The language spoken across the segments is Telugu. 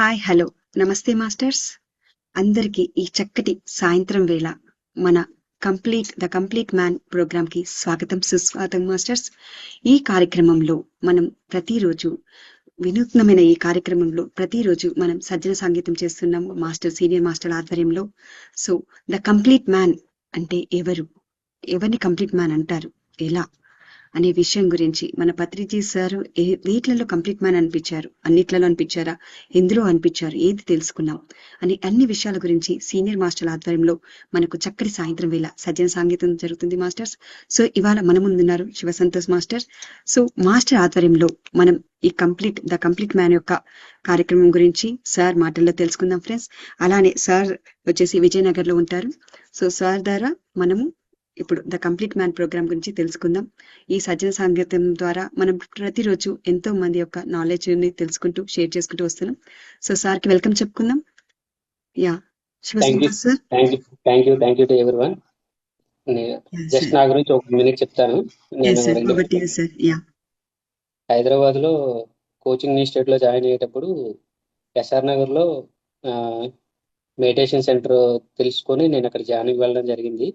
హాయ్ హలో నమస్తే మాస్టర్స్. అందరికీ ఈ చక్కటి సాయంత్రం వేళ మన ద కంప్లీట్ మ్యాన్ ప్రోగ్రామ్ కి స్వాగతం సుస్వాగతం మాస్టర్స్. ఈ కార్యక్రమంలో మనం ప్రతిరోజు వినూత్నమైన ఈ కార్యక్రమంలో ప్రతిరోజు మనం సజ్జన సంగీతం చేస్తున్నాము మాస్టర్ సీనియర్ మాస్టర్ ఆధ్వర్యంలో. సో ద కంప్లీట్ మ్యాన్ అంటే ఎవరిని కంప్లీట్ మ్యాన్ అంటారు, ఎలా అనే విషయం గురించి మన పత్రిజీ సార్ వీటిలలో కంప్లీట్ మ్యాన్ అనిపించారు, అన్నిట్లలో అనిపించారా, ఎందులో అనిపించారు, ఏది తెలుసుకున్నాం అని అన్ని విషయాల గురించి సీనియర్ మాస్టర్ల ఆధ్వర్యంలో మనకు చక్కటి సాయంత్రం వేళ సజ్జన సంగీతం జరుగుతుంది మాస్టర్స్. సో ఇవాళ మన ముందున్నారు Shiva Santosh master. So master ఆధ్వర్యంలో మనం ఈ ద కంప్లీట్ మ్యాన్ యొక్క కార్యక్రమం గురించి సార్ మాటల్లో తెలుసుకుందాం ఫ్రెండ్స్. అలానే సార్ వచ్చేసి విజయనగర్ లో ఉంటారు. సో సార్ ద్వారా మనము ఇప్పుడు ద కంప్లీట్ మ్యాన్ ప్రోగ్రామ్ గురించి తెలుసుకుందాం. ఈ సజ్జన సంగీతం ద్వారా మనం ప్రతిరోజు ఎంతో మంది యొక్క నాలెడ్జ్ ని తెలుసుకుంటూ షేర్ చేసుకుంటూ వస్తున్నాం. సో సార్ కి వెల్కమ్ చెప్పుకుందాం. Yeah Shivashankar sir. Thank you to everyone. Just నా గురించి ఒక మినిట్ చెప్తాను. నేను హైదరాబాద్ లో కోచింగ్ ఇన్స్టిట్యూట్ లో జాయిన్ అయ్యేటప్పుడు ఎస్ఆర్ నగర్ లో మెడిటేషన్ సెంటర్ తెలుసుకొని నేను అక్కడ జాయిన్ వెళ్ళడం జరిగింది.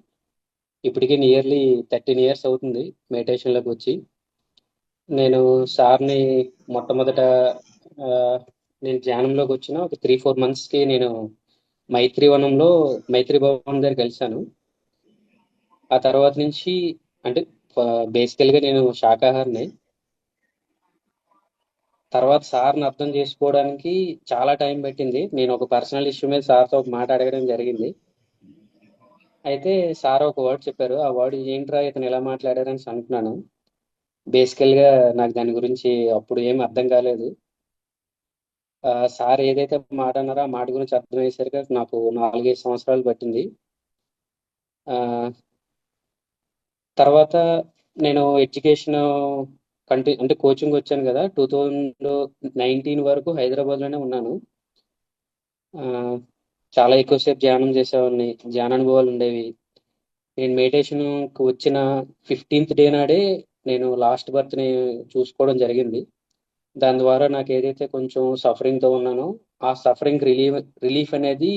ఇప్పటికే నియర్లీ 13 years అవుతుంది మెడిటేషన్లోకి వచ్చి. నేను సార్ని మొట్టమొదట నేను ధ్యానంలోకి వచ్చిన ఒక 3-4 monthsకి నేను మైత్రి భవన్ దగ్గర కలిశాను. ఆ తర్వాత నుంచి అంటే బేసికల్గా నేను శాకాహారిని. తర్వాత సార్ని అర్థం చేసుకోవడానికి చాలా టైం పట్టింది. నేను ఒక పర్సనల్ ఇష్యూ మీద సార్తో ఒక మాట అడగడం జరిగింది. అయితే సార్ ఒక వర్డ్ చెప్పారు. ఆ వర్డ్ ఏంట్రా ఇతను ఎలా మాట్లాడారని అనుకున్నాను. బేసికల్గా నాకు దాని గురించి అప్పుడు ఏం అర్థం కాలేదు. సార్ ఏదైతే మాట అన్నారో ఆ మాట గురించి అర్థమయ్యేసరికి నాకు 4-5 సంవత్సరాలు పట్టింది. తర్వాత నేను ఎడ్యుకేషన్ అంటే కోచింగ్ వచ్చాను కదా, 2019 వరకు హైదరాబాద్లోనే ఉన్నాను. చాలా ఎక్కువసేపు ధ్యానం చేసేవాడిని, ధ్యానానుభవాలు ఉండేవి. నేను మెడిటేషన్కి వచ్చిన 15th day నాడే నేను లాస్ట్ బర్త్ని చూసుకోవడం జరిగింది. దాని ద్వారా నాకు ఏదైతే కొంచెం సఫరింగ్తో ఉన్నానో ఆ సఫరింగ్ రిలీఫ్ అనేది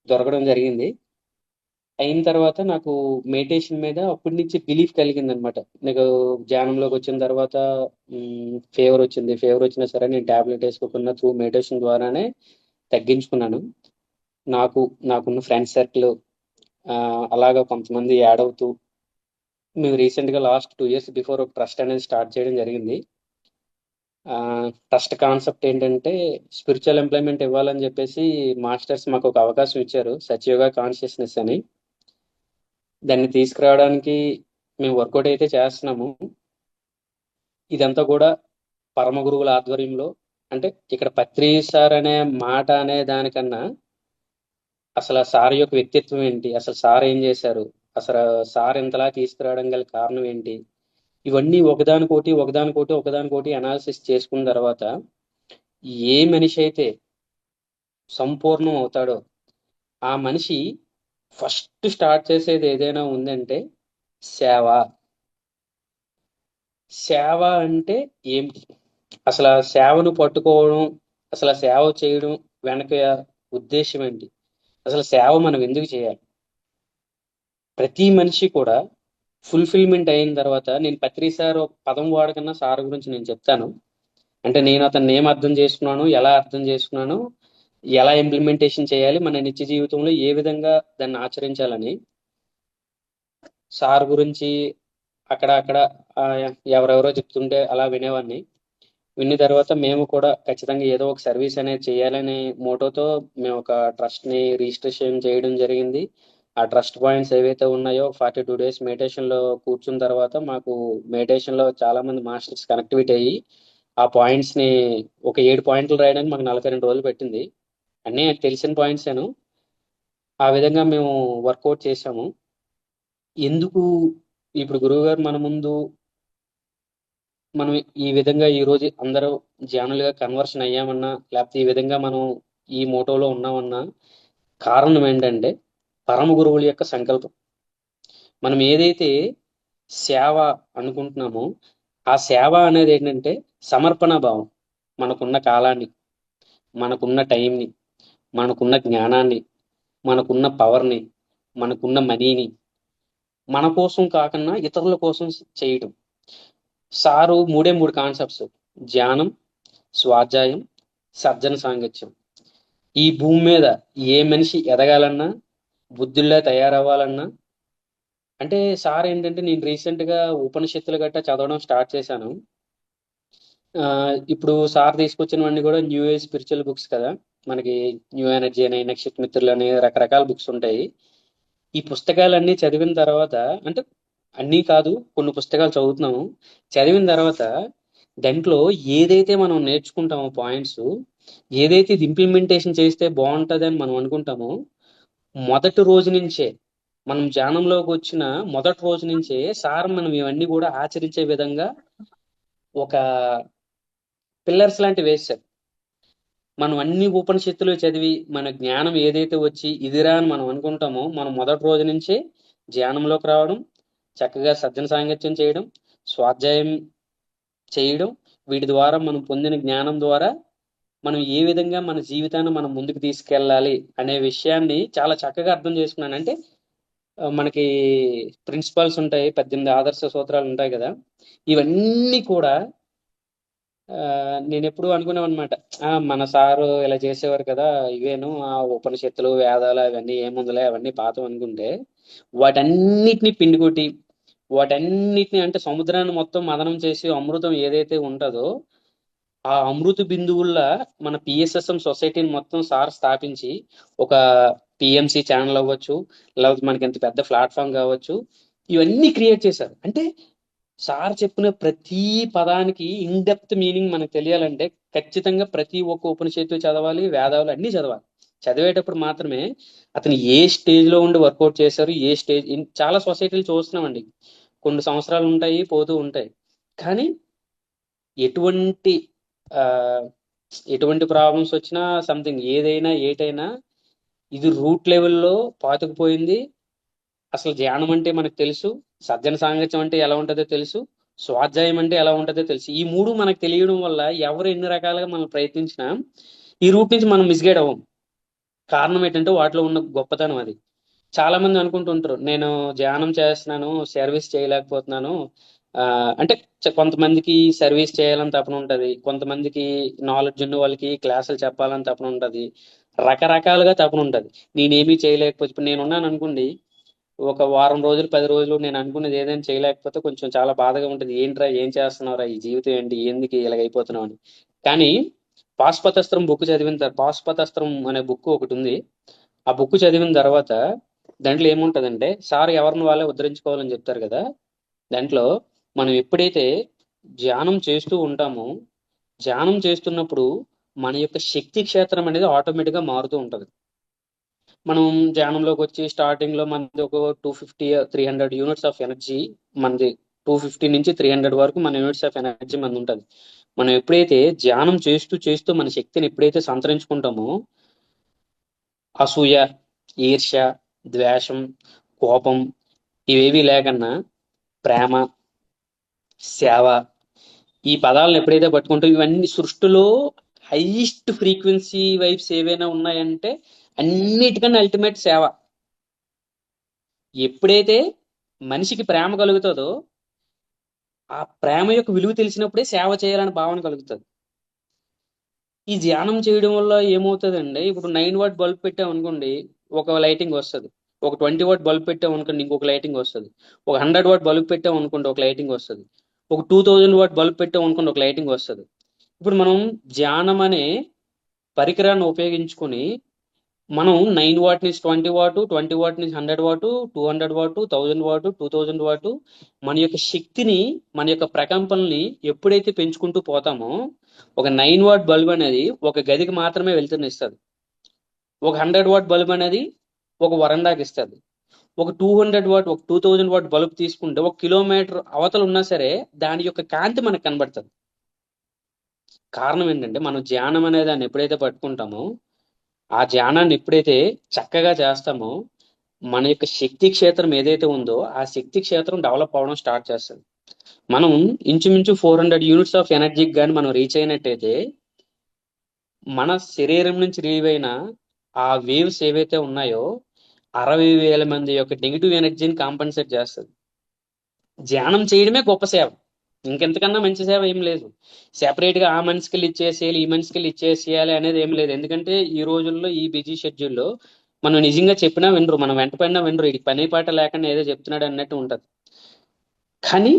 దొరకడం జరిగింది. అయిన తర్వాత నాకు మెడిటేషన్ మీద అప్పటి నుంచి బిలీఫ్ కలిగింది అనమాట. నాకు ధ్యానంలోకి వచ్చిన తర్వాత ఫీవర్ వచ్చినా సరే నేను ట్యాబ్లెట్ వేసుకోకుండా త్రూ మెడిటేషన్ ద్వారానే తగ్గించుకున్నాను. నాకున్న ఫ్రెండ్ సర్కిల్ అలాగా కొంతమంది యాడ్ అవుతూ మేము రీసెంట్గా లాస్ట్ 2 years బిఫోర్ ఒక ట్రస్ట్ అనేది స్టార్ట్ చేయడం జరిగింది. ట్రస్ట్ కాన్సెప్ట్ ఏంటంటే స్పిరిచువల్ ఎంప్లాయ్మెంట్ ఇవ్వాలని చెప్పేసి మాస్టర్స్ మాకు ఒక అవకాశం ఇచ్చారు, సత్యయోగా కాన్షియస్నెస్ అని. దాన్ని తీసుకురావడానికి మేము వర్కౌట్ అయితే చేస్తున్నాము. ఇదంతా కూడా పరమ గురువుల ఆధ్వర్యంలో. అంటే ఇక్కడ పత్రి సార్ అనే మాట అనే దానికన్నా అసలు సార్ యొక్క వ్యక్తిత్వం ఏంటి, అసలు సార్ ఏం చేశారు, అసలు సార్ ఇంతలా తీసుకురావడం గల కారణం ఏంటి, ఇవన్నీ ఒకదానికోటి అనాలిసిస్ చేసుకున్న తర్వాత ఏ మనిషి అయితే సంపూర్ణం అవుతాడో ఆ మనిషి ఫస్ట్ స్టార్ట్ చేసేది ఏదైనా ఉందంటే సేవ అంటే ఏమిటి, అసలు ఆ సేవను పట్టుకోవడం, అసలు సేవ చేయడం వెనక ఉద్దేశం ఏంటి, అసలు సేవ మనం ఎందుకు చేయాలి. ప్రతి మనిషి కూడా ఫుల్ఫిల్మెంట్ అయిన తర్వాత, నేను పత్రి సార్ ఒక పదం వాడకన్నా సార్ గురించి నేను చెప్తాను. అంటే నేను అతన్ని ఏం అర్థం చేసుకున్నాను, ఎలా అర్థం చేసుకున్నాను, ఎలా ఇంప్లిమెంటేషన్ చేయాలి, మన నిత్య జీవితంలో ఏ విధంగా దాన్ని ఆచరించాలని. సార్ గురించి అక్కడ ఎవరెవరో చెప్తుంటే అలా వినేవాడిని. విన్న తర్వాత మేము కూడా ఖచ్చితంగా ఏదో ఒక సర్వీస్ అనేది చేయాలనే మోటోతో మేము ఒక ట్రస్ట్ని రిజిస్ట్రేషన్ చేయడం జరిగింది. ఆ ట్రస్ట్ పాయింట్స్ ఏవైతే ఉన్నాయో 42 days మెడిటేషన్లో కూర్చున్న తర్వాత మాకు మెడిటేషన్లో చాలా మంది మాస్టర్స్ కనెక్టివిటీ అయ్యి ఆ పాయింట్స్ని ఒక 7 points రాయడానికి మాకు 42 రోజులు పెట్టింది. అన్నీ తెలిసిన పాయింట్సేను. ఆ విధంగా మేము వర్కౌట్ చేసాము. ఎందుకు ఇప్పుడు గురువు గారు మన ముందు మనం ఈ విధంగా ఈరోజు అందరూ ధ్యానులుగా కన్వర్షన్ అయ్యామన్నా, లేకపోతే ఈ విధంగా మనం ఈ మోటోలో ఉన్నామన్నా కారణం ఏంటంటే పరమ గురువుల యొక్క సంకల్పం. మనం ఏదైతే సేవ అనుకుంటున్నామో ఆ సేవ అనేది ఏంటంటే సమర్పణ భావం. మనకున్న కాలాన్ని, మనకున్న టైంని, మనకున్న జ్ఞానాన్ని, మనకున్న పవర్ని, మనకున్న మనీని మన కోసం కాకుండా ఇతరుల కోసం చేయడం. సారు మూడే మూడు కాన్సెప్ట్స్: ధ్యానం, స్వాధ్యాయం, సజ్జన సాంగత్యం. ఈ భూమి మీద ఏ మనిషి ఎదగాలన్నా, బుద్ధుల్లా తయారవ్వాలన్నా, అంటే సార్ ఏంటంటే నేను రీసెంట్ గా ఉపనిషత్తులు గట్టా చదవడం స్టార్ట్ చేశాను. ఇప్పుడు సార్ తీసుకొచ్చినవన్నీ కూడా న్యూ ఏజ్ స్పిరిచువల్ బుక్స్ కదా. మనకి న్యూ ఎనర్జీ అని, నక్షత్ర మిత్రులు అని రకరకాల బుక్స్ ఉంటాయి. ఈ పుస్తకాలన్నీ చదివిన తర్వాత, అంటే అన్నీ కాదు, కొన్ని పుస్తకాలు చదువుతున్నాము. చదివిన తర్వాత దాంట్లో ఏదైతే మనం నేర్చుకుంటామో పాయింట్స్, ఏదైతే ఇది ఇంప్లిమెంటేషన్ చేస్తే బాగుంటుంది అని మనం అనుకుంటామో, మొదటి రోజు నుంచే, మనం ధ్యానంలోకి వచ్చిన మొదటి రోజు నుంచే సార్ మనం ఇవన్నీ కూడా ఆచరించే విధంగా ఒక పిల్లర్స్ లాంటి వేశారు. మనం అన్ని ఉపనిషత్తులు చదివి మన జ్ఞానం ఏదైతే వచ్చి ఇదిరా అని మనం అనుకుంటామో, మనం మొదటి రోజు నుంచే ధ్యానంలోకి రావడం, చక్కగా సజ్జన సాంగత్యం చేయడం, స్వాధ్యాయం చేయడం, వీటి ద్వారా మనం పొందిన జ్ఞానం ద్వారా మనం ఏ విధంగా మన జీవితాన్ని మనం ముందుకు తీసుకెళ్ళాలి అనే విషయాన్ని చాలా చక్కగా అర్థం చేసుకున్నాను. అంటే మనకి ప్రిన్సిపల్స్ ఉంటాయి, 18 ఆదర్శ సూత్రాలు ఉంటాయి కదా. ఇవన్నీ కూడా నేను ఎప్పుడు అనుకున్నామన్నమాట. మన సారు ఇలా చేసేవారు కదా, ఇవేను ఆ ఉపనిషత్తులు, వేదాలు అవన్నీ ఏముందిలే, అవన్నీ పాతం అనుకుంటే, వాటన్నిటిని పిండికొట్టి, వాటన్నిటిని అంటే సముద్రాన్ని మొత్తం మదనం చేసి అమృతం ఏదైతే ఉంటుందో, ఆ అమృత బిందువుల్లా మన పిఎస్ఎస్ఎం సొసైటీని మొత్తం సార్ స్థాపించి, ఒక పిఎంసి ఛానల్ అవ్వచ్చు, లేకపోతే మనకి ఎంత పెద్ద ప్లాట్ఫామ్ కావచ్చు, ఇవన్నీ క్రియేట్ చేశారు. అంటే సార్ చెప్పిన ప్రతి పదానికి ఇన్ డెప్త్ మీనింగ్ మనకు తెలియాలంటే ఖచ్చితంగా ప్రతి ఒక్క ఉపనిషత్తు చదవాలి, వేదాలు అన్ని చదవాలి. చదివేటప్పుడు మాత్రమే అతను ఏ స్టేజ్ లో ఉండి వర్కౌట్ చేశారు, ఏ స్టేజ్. చాలా సొసైటీలు చూస్తున్నామండి, కొన్ని సంవత్సరాలు ఉంటాయి, పోతూ ఉంటాయి. కానీ ఎటువంటి ఆ ఎటువంటి ప్రాబ్లమ్స్ వచ్చినా, సంథింగ్ ఏదైనా ఏటైనా, ఇది రూట్ లెవెల్లో పాతుకుపోయింది. అసలు ధ్యానం అంటే మనకు తెలుసు, సజ్జన సాంగత్యం అంటే ఎలా ఉంటుందో తెలుసు, స్వాధ్యాయం అంటే ఎలా ఉంటుందో తెలుసు. ఈ మూడు మనకు తెలియడం వల్ల ఎవరు ఎన్ని రకాలుగా మనం ప్రయత్నించినా ఈ రూట్ నుంచి మనం మిస్గైడ్ అవ్వం. కారణం ఏంటంటే వాటిలో ఉన్న గొప్పతనం అది. చాలా మంది అనుకుంటుంటారు, నేను ధ్యానం చేస్తున్నాను, సర్వీస్ చేయలేకపోతున్నాను. అంటే కొంతమందికి సర్వీస్ చేయాలని తపన ఉంటుంది, కొంతమందికి నాలెడ్జ్ ఉన్న వాళ్ళకి క్లాసులు చెప్పాలని తపన ఉంటుంది, రకరకాలుగా తపన ఉంటుంది. నేనేమీ చేయలేకపోతే, ఇప్పుడు నేనున్నాను అనుకోండి, ఒక వారం రోజులు 10 రోజులు నేను అనుకున్నది ఏదైనా చేయలేకపోతే కొంచెం చాలా బాధగా ఉంటుంది. ఏంట్రా, ఏం చేస్తున్నావురా, ఈ జీవితం ఏంటి, ఎందుకు ఇలాగైపోతున్నావు అని. కానీ పాశుపతాస్త్రం బుక్ చదివిన తర్వాత, పాశుపతాస్త్రం అనే బుక్ ఒకటి ఉంది, ఆ బుక్ చదివిన తర్వాత దాంట్లో ఏముంటదంటే, సార్ ఎవరిని వాళ్ళే ఉద్ధరించుకోవాలని చెప్తారు కదా. దాంట్లో మనం ఎప్పుడైతే ధ్యానం చేస్తూ ఉంటామో, ధ్యానం చేస్తున్నప్పుడు మన యొక్క శక్తి క్షేత్రం అనేది ఆటోమేటిక్గా మారుతూ ఉంటుంది. మనం ధ్యానంలోకి వచ్చి స్టార్టింగ్ లో మనది ఒక 250 300 యూనిట్స్ ఆఫ్ ఎనర్జీ, మనది 250 నుంచి 300 వరకు మన యూనిట్స్ ఆఫ్ ఎనర్జీ మనది ఉంటుంది. మనం ఎప్పుడైతే ధ్యానం చేస్తూ చేస్తూ మన శక్తిని ఎప్పుడైతే సంతరించుకుంటామో, అసూయ, ఈర్ష్య, ద్వేషం, కోపం ఇవేవి లేకన్నా ప్రేమ, సేవ, ఈ పదాలను ఎప్పుడైతే పట్టుకుంటాం, ఇవన్నీ సృష్టిలో హైయెస్ట్ ఫ్రీక్వెన్సీ వైబ్స్ ఏవైనా ఉన్నాయంటే అన్నిటికన్నా అల్టిమేట్ సేవ. ఎప్పుడైతే మనిషికి ప్రేమ కలుగుతుందో, ఆ ప్రేమ యొక్క విలువ తెలిసినప్పుడే సేవ చేయాలని భావన కలుగుతుంది. ఈ ధ్యానం చేయడం వల్ల ఏమవుతుందంటే, ఇప్పుడు 9 వాట్ బల్బ్ పెట్టాం అనుకోండి, ఒక లైటింగ్ వస్తుంది. ఒక 20 వాట్ బల్బ్ పెట్టాం అనుకోండి, ఇంకొక లైటింగ్ వస్తుంది. ఒక 100 వాట్ బల్బ్ పెట్టాం అనుకోండి, ఒక లైటింగ్ వస్తుంది. ఒక 2000 వాట్ బల్బ్ పెట్టాం అనుకోండి, ఒక లైటింగ్ వస్తుంది. ఇప్పుడు మనం ధ్యానం అనే పరికరాన్ని ఉపయోగించుకొని మనం 9 వాట్ నుంచి 20 వాట్, 20 వాట్ నుంచి 100 వాట్, 200 వాట్, 1000 వాట్, 2000 వాట్, మన యొక్క శక్తిని, మన యొక్క ప్రకంపనల్ని ఎప్పుడైతే పెంచుకుంటూ పోతామో, ఒక 9 వాట్ బల్బ్ అనేది ఒక గదికి మాత్రమే వెళ్తునిస్తుంది. ఒక 100 వాట్ బల్బ్ అనేది ఒక వరండాకి ఇస్తుంది. ఒక 200 వాట్, ఒక 2000 వాట్ బల్బ్ తీసుకుంటే 1 కిలోమీటర్ అవతల ఉన్నా సరే దాని యొక్క కాంతి మనకు కనబడుతుంది. కారణం ఏంటంటే, మనం ధ్యానం అనే దాన్ని ఎప్పుడైతే పట్టుకుంటామో, ఆ ధ్యానాన్ని ఎప్పుడైతే చక్కగా చేస్తామో, మన యొక్క శక్తి క్షేత్రం ఏదైతే ఉందో ఆ శక్తి క్షేత్రం డెవలప్ అవడం స్టార్ట్ చేస్తుంది. మనం ఇంచుమించు 400 యూనిట్స్ ఆఫ్ ఎనర్జీకి కానీ మనం రీచ్ అయినట్టయితే, మన శరీరం నుంచి రిలీవ్ అయిన ఆ వేవ్స్ ఏవైతే ఉన్నాయో 60,000 మంది యొక్క నెగిటివ్ ఎనర్జీని కాంపన్సేట్ చేస్తుంది. ధ్యానం చేయడమే గొప్ప సేవ. ఇంకెంతకన్నా మంచి సేవ ఏం లేదు. సెపరేట్ గా ఆ మనిషికి ఇచ్చేసేయాలి, ఈ మనిషికి ఇచ్చేసేయాలి అనేది ఏం లేదు. ఎందుకంటే ఈ రోజుల్లో ఈ బిజీ షెడ్యూల్లో మనం నిజంగా చెప్పినా వినరు, మనం వెంట పడినా వినరు. ఇది పని పాట లేకుండా ఏదో చెప్తున్నాడు అన్నట్టు ఉంటది. కానీ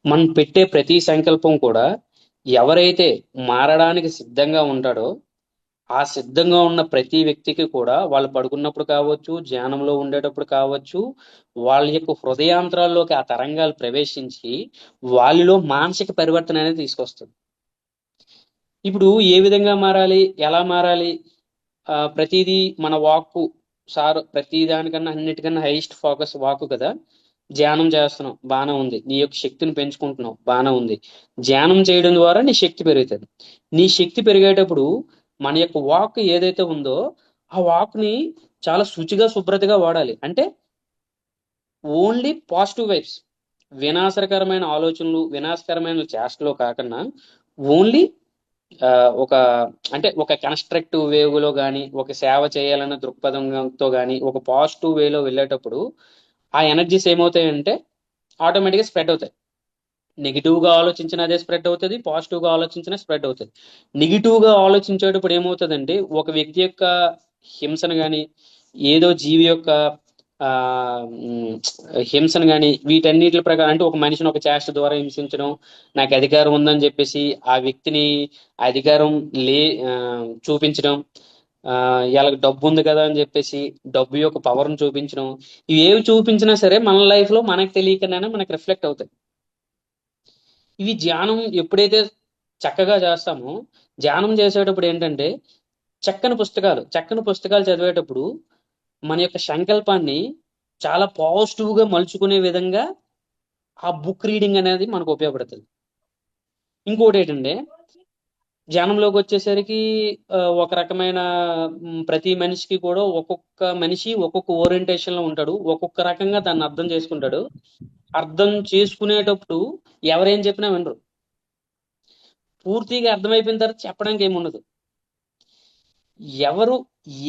మనం పెట్టే ప్రతి సంకల్పం కూడా ఎవరైతే మారడానికి సిద్ధంగా ఉంటాడో ఆ సిద్ధంగా ఉన్న ప్రతి వ్యక్తికి కూడా వాళ్ళు పడుకున్నప్పుడు కావచ్చు, ధ్యానంలో ఉండేటప్పుడు కావచ్చు, వాళ్ళ యొక్క హృదయాంతరాల్లోకి ఆ తరంగాలు ప్రవేశించి వాళ్ళలో మానసిక పరివర్తన అనేది తీసుకొస్తుంది. ఇప్పుడు ఏ విధంగా మారాలి, ఎలా మారాలి? ప్రతిదీ మన వాక్కు ప్రతి దానికన్నా అన్నిటికన్నా హైయెస్ట్ ఫోకస్ వాక్కు కదా. ధ్యానం చేస్తున్నావు, బాగానే ఉంది. నీ యొక్క శక్తిని పెంచుకుంటున్నావు, బాగానే ఉంది. ధ్యానం చేయడం ద్వారా నీ శక్తి పెరుగుతుంది. నీ శక్తి పెరిగేటప్పుడు మన యొక్క వాక్ ఏదైతే ఉందో ఆ వాక్ని చాలా శుచిగా శుభ్రతగా వాడాలి. అంటే ఓన్లీ పాజిటివ్ వైబ్స్, వినాశకరమైన ఆలోచనలు, వినాశకరమైన చేష్టలు కాకుండా ఓన్లీ ఒక అంటే ఒక కన్స్ట్రక్టివ్ వేవ్లో కానీ, ఒక సేవ చేయాలన్న దృక్పథంతో కానీ, ఒక పాజిటివ్ వేలో వెళ్ళేటప్పుడు ఆ ఎనర్జీస్ ఏమవుతాయంటే ఆటోమేటిక్గా స్ప్రెడ్ అవుతాయి. నెగిటివ్గా ఆలోచించిన అదే స్ప్రెడ్ అవుతుంది, పాజిటివ్గా ఆలోచించిన స్ప్రెడ్ అవుతుంది. నెగిటివ్గా ఆలోచించేటప్పుడు ఏమవుతుందంటే ఒక వ్యక్తి యొక్క హింసను కానీ, ఏదో జీవి యొక్క ఆ హింసను కానీ, వీటన్నిటి ప్రకారం అంటే ఒక మనిషిని ఒక చేష్ట ద్వారా హింసించడం, నాకు అధికారం ఉందని చెప్పేసి ఆ వ్యక్తిని అధికారం లే చూపించడం, వీళ్ళకి డబ్బు ఉంది కదా అని చెప్పేసి డబ్బు యొక్క పవర్ను చూపించడం, ఇవి ఏవి చూపించినా సరే మన లైఫ్ లో మనకు తెలియకనే మనకు రిఫ్లెక్ట్ అవుతాయి. ఇవి ధ్యానం ఎప్పుడైతే చక్కగా చేస్తామో, ధ్యానం చేసేటప్పుడు ఏంటంటే చక్కని పుస్తకాలు చదివేటప్పుడు మన యొక్క సంకల్పాన్ని చాలా పాజిటివ్ గా మలుచుకునే విధంగా ఆ బుక్ రీడింగ్ అనేది మనకు ఉపయోగపడుతుంది. ఇంకోటి ఏంటంటే ధ్యానంలోకి వచ్చేసరికి ఒక రకమైన ప్రతి మనిషికి కూడా ఒక్కొక్క మనిషి ఒక్కొక్క ఓరియంటేషన్ లో ఉంటాడు, ఒక్కొక్క రకంగా దాన్ని అర్థం చేసుకుంటాడు. అర్థం చేసుకునేటప్పుడు ఎవరేం చెప్పినా వినరు. పూర్తిగా అర్థమైపోయిన తర్వాత చెప్పడానికి ఏముండదు. ఎవరు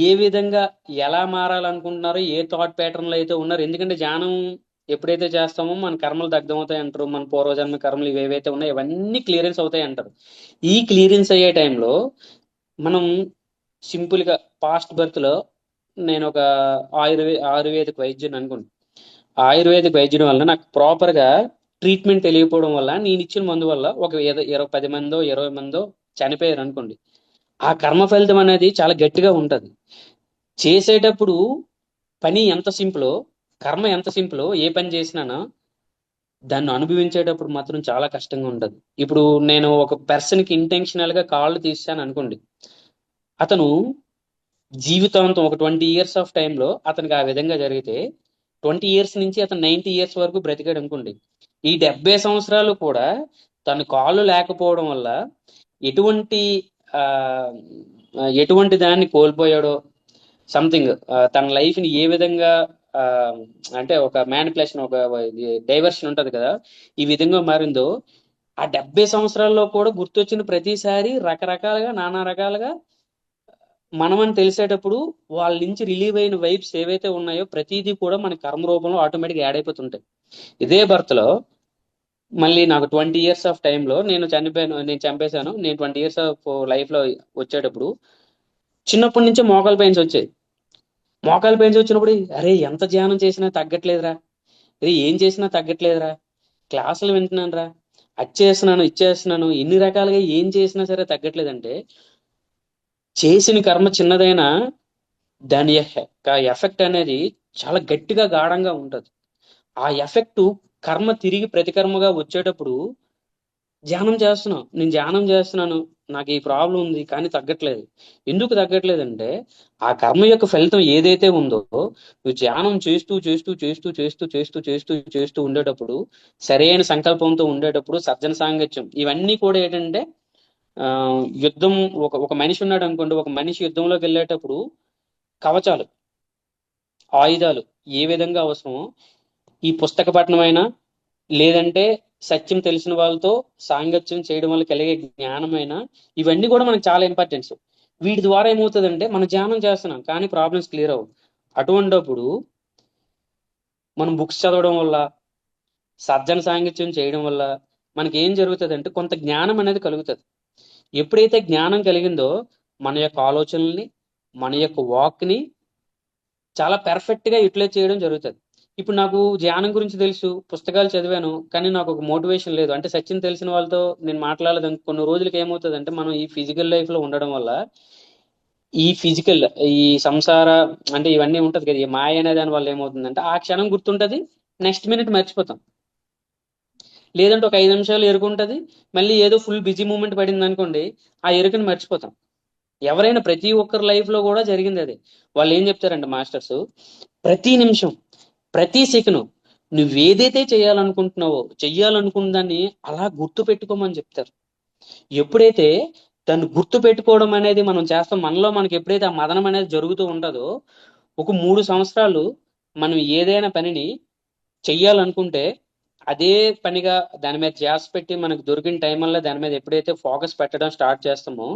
ఏ విధంగా ఎలా మారాలనుకుంటున్నారో, ఏ థాట్ ప్యాటర్న్ లో అయితే ఉన్నారు. ఎందుకంటే ధ్యానం ఎప్పుడైతే చేస్తామో మన కర్మలు దగ్ధం అవుతాయి అంటారు. మన పూర్వజన్మ కర్మలు ఇవేవైతే ఉన్నాయో ఇవన్నీ క్లియరెన్స్ అవుతాయి అంటారు. ఈ క్లియరెన్స్ అయ్యే టైంలో మనం సింపుల్ గా పాస్ట్ బర్త్ లో నేను ఒక ఆయుర్వేదిక్ వైద్యుని అనుకోండి. ఆయుర్వేదిక్ వైద్యుని వల్ల నాకు ప్రాపర్ గా ట్రీట్మెంట్ తెలియకపోవడం వల్ల నేను ఇచ్చిన మందు వల్ల ఒక 10 మందో 20 మందో చనిపోయారు అనుకోండి. ఆ కర్మ ఫలితం అనేది చాలా గట్టిగా ఉంటది. చేసేటప్పుడు పని ఎంత సింపులో, కర్మ ఎంత సింపులో, ఏ పని చేసినానో దాన్ని అనుభవించేటప్పుడు మాత్రం చాలా కష్టంగా ఉంటది. ఇప్పుడు నేను ఒక పర్సన్ కి ఇంటెన్షనల్ గా కాళ్ళు తీసాను అనుకోండి, అతను జీవితాంతం ఒక 20 ఇయర్స్ ఆఫ్ టైంలో అతనికి ఆ విధంగా జరిగితే 20 ఇయర్స్ నుంచి అతను 90 ఇయర్స్ వరకు బ్రతికాడు అనుకోండి. ఈ 70 సంవత్సరాలు కూడా తన కాళ్ళు లేకపోవడం వల్ల ఎటువంటి ఆ ఎటువంటి దాన్ని కోల్పోయాడో, సంథింగ్ తన లైఫ్ ని ఏ విధంగా ఆ అంటే ఒక మ్యానిపులేషన్, ఒక డైవర్షన్ ఉంటది కదా, ఈ విధంగా మారిందో ఆ 70 సంవత్సరాల్లో కూడా గుర్తొచ్చిన ప్రతిసారి రకరకాలుగా నానా రకాలుగా మనమని తెలిసేటప్పుడు వాళ్ళ నుంచి రిలీవ్ అయిన వైబ్స్ ఏవైతే ఉన్నాయో ప్రతిదీ కూడా మన కర్మ రూపంలో ఆటోమేటిక్ యాడ్ అయిపోతుంటాయి. ఇదే బర్త్లో మళ్ళీ నాకు 20 ఇయర్స్ ఆఫ్ టైంలో నేను చంపేశాను, నేను 20 ఇయర్స్ ఆఫ్ లైఫ్ లో వచ్చేటప్పుడు చిన్నప్పటి నుంచే మోకాలు పెయిన్స్ వచ్చాయి. మోకాలు పెయిన్స్ వచ్చినప్పుడు అరే ఎంత ధ్యానం చేసినా తగ్గట్లేదురా, అరే ఏం చేసినా తగ్గట్లేదురా, క్లాసులు వింటున్నాను రా, ఇచ్చేస్తున్నాను, ఎన్ని రకాలుగా ఏం చేసినా సరే తగ్గట్లేదంటే చేసిన కర్మ చిన్నదైనా దాని యొక్క ఎఫెక్ట్ అనేది చాలా గట్టిగా గాఢంగా ఉంటది. ఆ ఎఫెక్ట్ కర్మ తిరిగి ప్రతికర్మగా వచ్చేటప్పుడు నేను ధ్యానం చేస్తున్నాను, నాకు ఈ ప్రాబ్లం ఉంది కానీ తగ్గట్లేదు. ఎందుకు తగ్గట్లేదంటే ఆ కర్మ యొక్క ఫలితం ఏదైతే ఉందో నువ్వు ధ్యానం చేస్తూ ఉండేటప్పుడు, సరైన సంకల్పంతో ఉండేటప్పుడు, సజ్జన సాంగత్యం ఇవన్నీ కూడా ఏంటంటే ఆ యుద్ధం, ఒక మనిషి ఉన్నాడు అనుకోండి, ఒక మనిషి యుద్ధంలోకి వెళ్ళేటప్పుడు కవచాలు, ఆయుధాలు ఏ విధంగా అవసరమో ఈ పుస్తక పఠనమైనా, లేదంటే సత్యం తెలిసిన వాళ్ళతో సాంగత్యం చేయడం వల్ల కలిగే జ్ఞానమైనా, ఇవన్నీ కూడా మనకు చాలా ఇంపార్టెన్స్. వీటి ద్వారా ఏమవుతుందంటే మనం ధ్యానం చేస్తున్నాం కానీ ప్రాబ్లమ్స్ క్లియర్ అవ్వవు. అటువంటప్పుడు మనం బుక్స్ చదవడం వల్ల, సజ్జన సాంగత్యం చేయడం వల్ల మనకి ఏం జరుగుతుందంటే కొంత జ్ఞానం అనేది కలుగుతుంది. ఎప్పుడైతే జ్ఞానం కలిగిందో మన యొక్క ఆలోచనల్ని, మన యొక్క వాక్ని చాలా పెర్ఫెక్ట్ గా యూటిలైజ్ చేయడం జరుగుతుంది. ఇప్పుడు నాకు ధ్యానం గురించి తెలుసు, పుస్తకాలు చదివాను, కానీ నాకు ఒక మోటివేషన్ లేదు. అంటే సచిన్ తెలిసిన వాళ్ళతో నేను మాట్లాడలేదు. కొన్ని రోజులకి ఏమవుతుందంటే మనం ఈ ఫిజికల్ లైఫ్ లో ఉండడం వల్ల ఈ ఫిజికల్, ఈ సంసార, అంటే ఇవన్నీ ఉంటది కదా, ఈ మాయ అనే దాని వల్ల ఏమవుతుందంటే ఆ క్షణం గుర్తుంటది, నెక్స్ట్ మినిట్ మర్చిపోతాం. లేదంటే ఒక 5 నిమిషాలు ఎరుకుంటది, మళ్ళీ ఏదో ఫుల్ బిజీ మూమెంట్ పడింది అనుకోండి, ఆ ఎరుకని మర్చిపోతాం. ఎవరైనా ప్రతి ఒక్కరి లైఫ్ లో కూడా జరిగింది అదే. వాళ్ళు ఏం చెప్తారంటే మాస్టర్స్, ప్రతి నిమిషం, ప్రతి సెకను నువ్వేదైతే చేయాలనుకుంటున్నావో, చెయ్యాలనుకున్న దాన్ని అలా గుర్తు పెట్టుకోమని చెప్తారు. ఎప్పుడైతే దాన్ని గుర్తు పెట్టుకోవడం అనేది మనం చేస్తాం, మనలో మనకి ఎప్పుడైతే ఆ మదనం అనేది జరుగుతూ ఉంటుందో, ఒక 3 సంవత్సరాలు మనం ఏదైనా పనిని చెయ్యాలనుకుంటే అదే పనిగా దాని మీద ధ్యాస పెట్టి మనకు దొరికిన టైం వల్ల దాని మీద ఎప్పుడైతే ఫోకస్ పెట్టడం స్టార్ట్ చేస్తామో,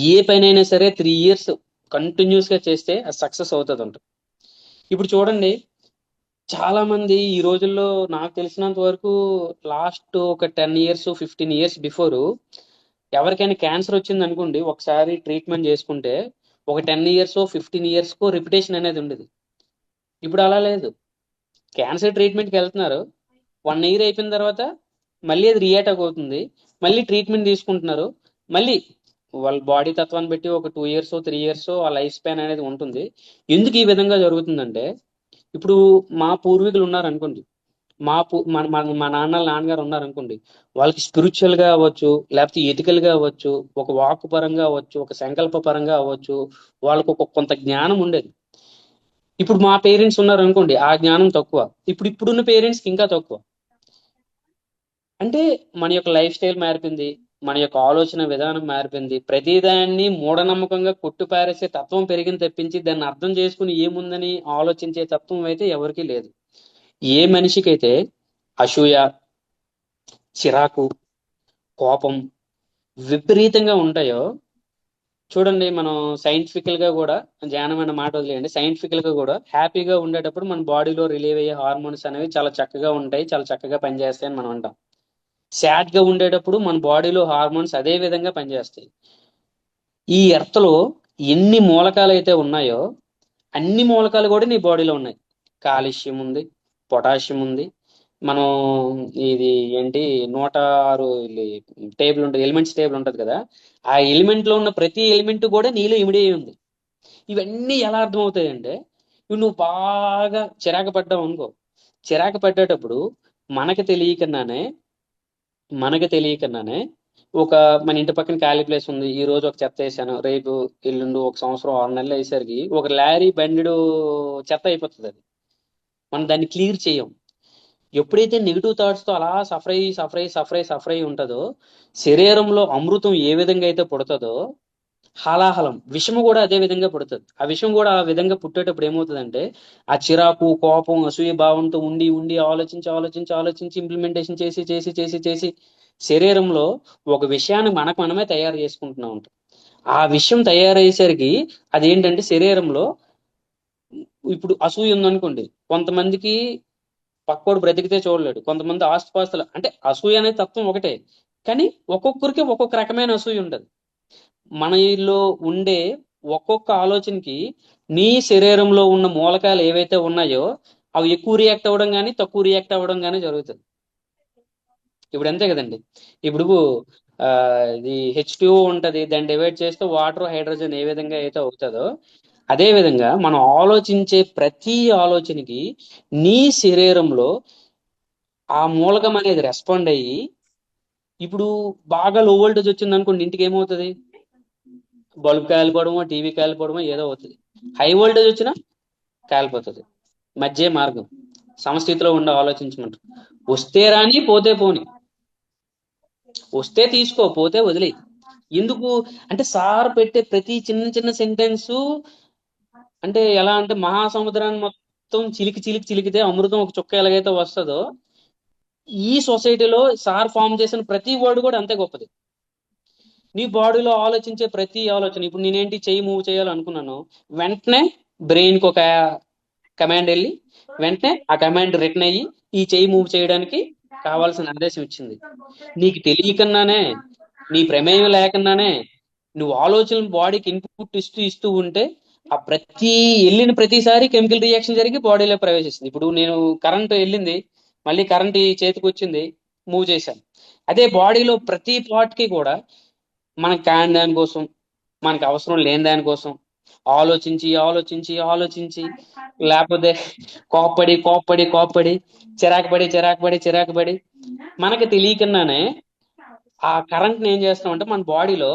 ఏ పనైనా సరే 3 ఇయర్స్ కంటిన్యూస్ గా చేస్తే అది సక్సెస్ అవుతుంది ఉంటుంది. ఇప్పుడు చూడండి, చాలా మంది ఈ రోజుల్లో నాకు తెలిసినంత వరకు లాస్ట్ ఒక 10 ఇయర్స్ 15 ఇయర్స్ బిఫోర్ ఎవరికైనా క్యాన్సర్ వచ్చింది అనుకోండి, ఒకసారి ట్రీట్మెంట్ చేసుకుంటే ఒక 10 ఇయర్స్ 15 ఇయర్స్ రిపిటేషన్ అనేది ఉండేది. ఇప్పుడు అలా లేదు. క్యాన్సర్ ట్రీట్మెంట్కి వెళ్తున్నారు, 1 ఇయర్ అయిపోయిన తర్వాత మళ్ళీ అది రియాటాక్ అవుతుంది, మళ్ళీ ట్రీట్మెంట్ తీసుకుంటున్నారు, మళ్ళీ వాళ్ళ బాడీ తత్వాన్ని బట్టి ఒక 2 ఇయర్స్ 3 ఇయర్స్ ఆ లైఫ్ స్పాన్ అనేది ఉంటుంది. ఎందుకు ఈ విధంగా జరుగుతుందంటే, ఇప్పుడు మా పూర్వీకులు ఉన్నారు అనుకోండి, మన మన మా నాన్నగారు ఉన్నారు అనుకోండి, వాళ్ళకి స్పిరిచువల్ గా అవ్వచ్చు, లేకపోతే ఎథికల్ గా అవ్వచ్చు, ఒక వాక్ పరంగా అవ్వచ్చు, ఒక సంకల్ప పరంగా అవ్వచ్చు, వాళ్ళకు ఒక కొంత జ్ఞానం ఉండేది. ఇప్పుడు మా పేరెంట్స్ ఉన్నారు అనుకోండి, ఆ జ్ఞానం తక్కువ. ఇప్పుడున్న పేరెంట్స్కి ఇంకా తక్కువ. అంటే మన యొక్క లైఫ్ స్టైల్ మారిపోయింది, మన యొక్క ఆలోచన విధానం మారిపోయింది, ప్రతిదాన్ని మూఢనమ్మకంగా కొట్టిపారేసే తత్వం పెరిగింది తప్పించి దాన్ని అర్థం చేసుకుని ఏముందని ఆలోచించే తత్వం అయితే ఎవరికీ లేదు. ఏ మనిషికైతే అసూయ, చిరాకు, కోపం విపరీతంగా ఉంటాయో, చూడండి మనం సైంటిఫికల్ గా కూడా, ధ్యానం అనే మాట వదిలేయండి, సైంటిఫికల్ గా కూడా హ్యాపీగా ఉండేటప్పుడు మన బాడీలో రిలీవ్ అయ్యే హార్మోన్స్ అనేవి చాలా చక్కగా ఉంటాయి, చాలా చక్కగా పనిచేస్తాయని మనం అంటాం. సాడ్ గా ఉండేటప్పుడు మన బాడీలో హార్మోన్స్ అదే విధంగా పనిచేస్తాయి. ఈ ఎర్త్ లో ఎన్ని మూలకాలు అయితే ఉన్నాయో అన్ని మూలకాలు కూడా నీ బాడీలో ఉన్నాయి. కాల్షియం ఉంది, పొటాషియం ఉంది, మనం ఇది ఏంటి 106 టేబుల్ ఉంటుంది, ఎలిమెంట్స్ టేబుల్ ఉంటుంది కదా, ఆ ఎలిమెంట్ లో ఉన్న ప్రతి ఎలిమెంట్ కూడా నీలో ఇమిడి ఉంది. ఇవన్నీ ఎలా అర్థమవుతాయంటే, ఇవి నువ్వు బాగా చిరాకు పడ్డావు అనుకో, చిరాకు పడ్డేటప్పుడు మనకి తెలియకుండానే మనకి తెలియకుండానే ఒక మన ఇంటి పక్కన ఖాళీ ప్లేస్ ఉంది, ఈ రోజు ఒక చెత్త వేసాను, రేపు ఎల్లుండి ఒక సంవత్సరం 6 నెలలు అయ్యేసరికి ఒక లారీ బండిడు చెత్త అయిపోతుంది. అది మనం దాన్ని క్లియర్ చేయం. ఎప్పుడైతే నెగిటివ్ థాట్స్ తో అలా సఫర్ అయి ఉంటుందో, శరీరంలో అమృతం ఏ విధంగా అయితే పుడుతుందో, హాలాహలం విషము కూడా అదే విధంగా పుడుతుంది. ఆ విషం కూడా ఆ విధంగా పుట్టేటప్పుడు ఏమవుతుందంటే, ఆ చిరాకు, కోపం, అసూయ భావంతో ఉండి ఉండి ఆలోచించి ఇంప్లిమెంటేషన్ చేసి శరీరంలో ఒక విషయాన్ని మనకు మనమే తయారు చేసుకుంటున్నా ఉంటాం. ఆ విషయం తయారయ్యేసరికి అదేంటంటే శరీరంలో, ఇప్పుడు అసూయ ఉందనుకోండి, కొంతమందికి పక్కోడు బ్రతికితే చూడలేడు, కొంతమంది ఆస్తిపాస్తులు, అంటే అసూయ అనే తత్వం ఒకటే, కానీ ఒక్కొక్కరికి ఒక్కొక్క రకమైన అసూయ ఉంటుంది. మనలో ఉండే ఒక్కొక్క ఆలోచనకి నీ శరీరంలో ఉన్న మూలకాలు ఏవైతే ఉన్నాయో అవి ఎక్కువ రియాక్ట్ అవ్వడం కానీ తక్కువ రియాక్ట్ అవ్వడం కానీ జరుగుతుంది. ఇప్పుడు అంతే కదండి. ఇప్పుడు ఆ ఇది H2O ఉంటది, దాన్ని డివైడ్ చేస్తే వాటర్ హైడ్రోజన్ ఏ విధంగా అయితే అవుతుందో, అదే విధంగా మనం ఆలోచించే ప్రతి ఆలోచనకి నీ శరీరంలో ఆ మూలకం అనేది రెస్పాండ్ అయ్యి, ఇప్పుడు బాగా లో వోల్టేజ్ వచ్చింది అనుకోండి, ఇంటికి ఏమవుతుంది, బల్బ్ కాలిపోవడమో టీవీ కాలిపోవడమో ఏదో అవుతుంది. హై వోల్టేజ్ వచ్చినా కాలిపోతుంది. మధ్య మార్గం, సమస్థితిలో ఉండే ఆలోచించమంటారు. వస్తే రాని పోతే పోని, వస్తే తీసుకో పోతే వదిలేయి. ఎందుకు అంటే సార్ పెట్టే ప్రతి చిన్న చిన్న సెంటెన్స్, అంటే ఎలా అంటే మహాసముద్రాన్ని మొత్తం చిలికితే అమృతం ఒక చుక్క ఎలాగైతే వస్తుందో, ఈ సొసైటీలో సార్ ఫామ్ చేసిన ప్రతి వర్డ్ కూడా అంతే గొప్పది. నీ బాడీలో ఆలోచించే ప్రతి ఆలోచన, ఇప్పుడు నేనేంటి చెయ్యి మూవ్ చేయాలనుకున్నాను, వెంటనే బ్రెయిన్కి ఒక కమాండ్ వెళ్ళి వెంటనే ఆ కమాండ్ రిటర్న్ అయ్యి ఈ చెయ్యి మూవ్ చేయడానికి కావాల్సిన ఆదేశం ఇచ్చింది. నీకు తెలియకుండానే, నీ ప్రమేయం లేకుండానే నువ్వు ఆలోచనలు బాడీకి ఇన్పుట్ ఇస్తూ ఇస్తూ ఉంటే ఆ వెళ్ళిన ప్రతిసారి కెమికల్ రియాక్షన్ జరిగి బాడీలో ప్రవేశిస్తుంది. ఇప్పుడు నేను కరెంట్ వెళ్ళింది, మళ్ళీ కరెంట్ ఈ చేతికి వచ్చింది, మూవ్ చేశాను. అదే బాడీలో ప్రతి పార్ట్ కి కూడా మనకు కాని దానికోసం, మనకు అవసరం లేని దానికోసం ఆలోచించి ఆలోచించి ఆలోచించి, లేకపోతే కోప్పడి కోప్పడి కోప్పడి, చిరాకు పడి మనకు తెలియకుండానే ఆ కరెంట్ ఏం చేస్తామంటే మన బాడీలో